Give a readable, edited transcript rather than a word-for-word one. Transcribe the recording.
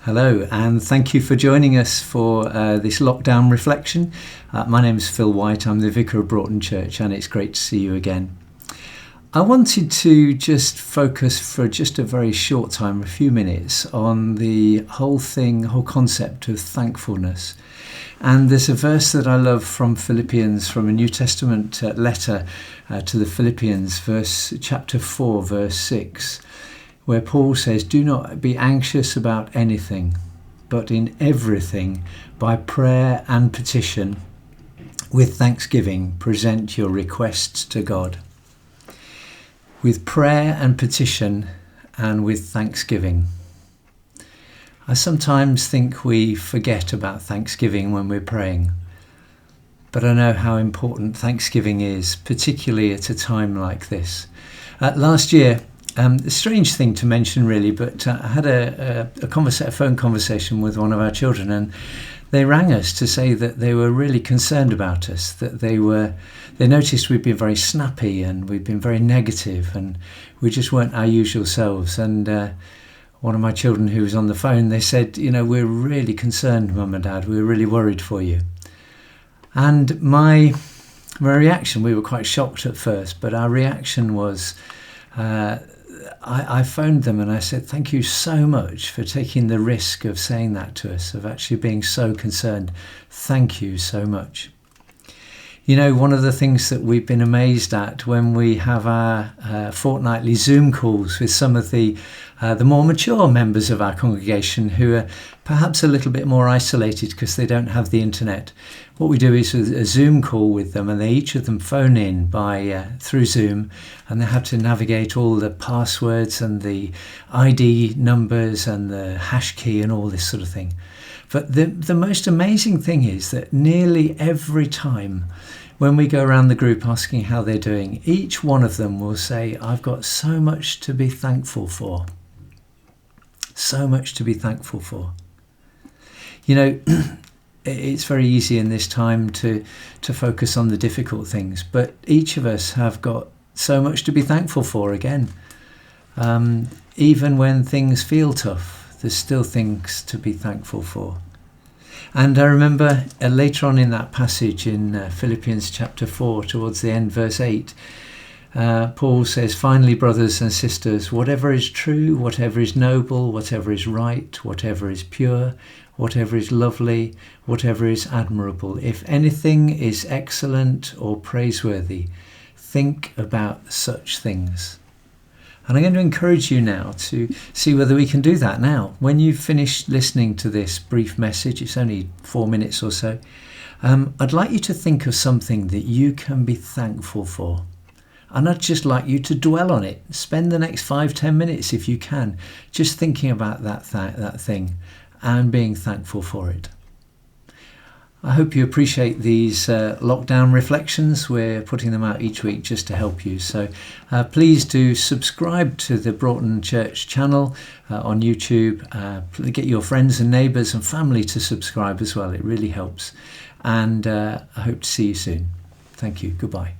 Hello, and thank you for joining us for this lockdown reflection. My name is Phil White. I'm the Vicar of Broughton Church, and it's great to see you again. I wanted to just focus for just a very short time, a few minutes, on the whole concept of thankfulness. And there's a verse that I love from Philippians, from a New Testament letter to the Philippians, chapter 4, verse 6. Where Paul says, "Do not be anxious about anything, but in everything, by prayer and petition, with thanksgiving, present your requests to God." With prayer and petition and with thanksgiving. I sometimes think we forget about thanksgiving when we're praying, but I know how important thanksgiving is, particularly at a time like this. Last year, a strange thing to mention really, but I had a phone conversation with one of our children, and they rang us to say that they were really concerned about us, that they noticed we'd been very snappy and we'd been very negative and we just weren't our usual selves. And one of my children who was on the phone, they said, "We're really concerned, Mum and Dad, we're really worried for you." And my reaction, we were quite shocked at first, but our reaction was, I phoned them and I said, "Thank you so much for taking the risk of saying that to us, of actually being so concerned. Thank you so much." One of the things that we've been amazed at when we have our fortnightly Zoom calls with some of the more mature members of our congregation who are perhaps a little bit more isolated because they don't have the internet. What we do is a Zoom call with them, and each of them phone in through Zoom, and they have to navigate all the passwords and the ID numbers and the hash key and all this sort of thing. But the most amazing thing is that nearly every time when we go around the group asking how they're doing, each one of them will say, "I've got so much to be thankful for." So much to be thankful for. It's very easy in this time to focus on the difficult things, but each of us have got so much to be thankful for again. Even when things feel tough, there's still things to be thankful for. And I remember later on in that passage in Philippians chapter 4, towards the end, verse 8, Paul says, "Finally, brothers and sisters, whatever is true, whatever is noble, whatever is right, whatever is pure, whatever is lovely, whatever is admirable, if anything is excellent or praiseworthy, think about such things." And I'm going to encourage you now to see whether we can do that now. When you've finished listening to this brief message, it's only 4 minutes or so, I'd like you to think of something that you can be thankful for. And I'd just like you to dwell on it. Spend the next 5-10 minutes, if you can, just thinking about that thing and being thankful for it. I hope you appreciate these lockdown reflections. We're putting them out each week just to help you. So please do subscribe to the Broughton Church channel on YouTube. Get your friends and neighbours and family to subscribe as well. It really helps. And I hope to see you soon. Thank you. Goodbye.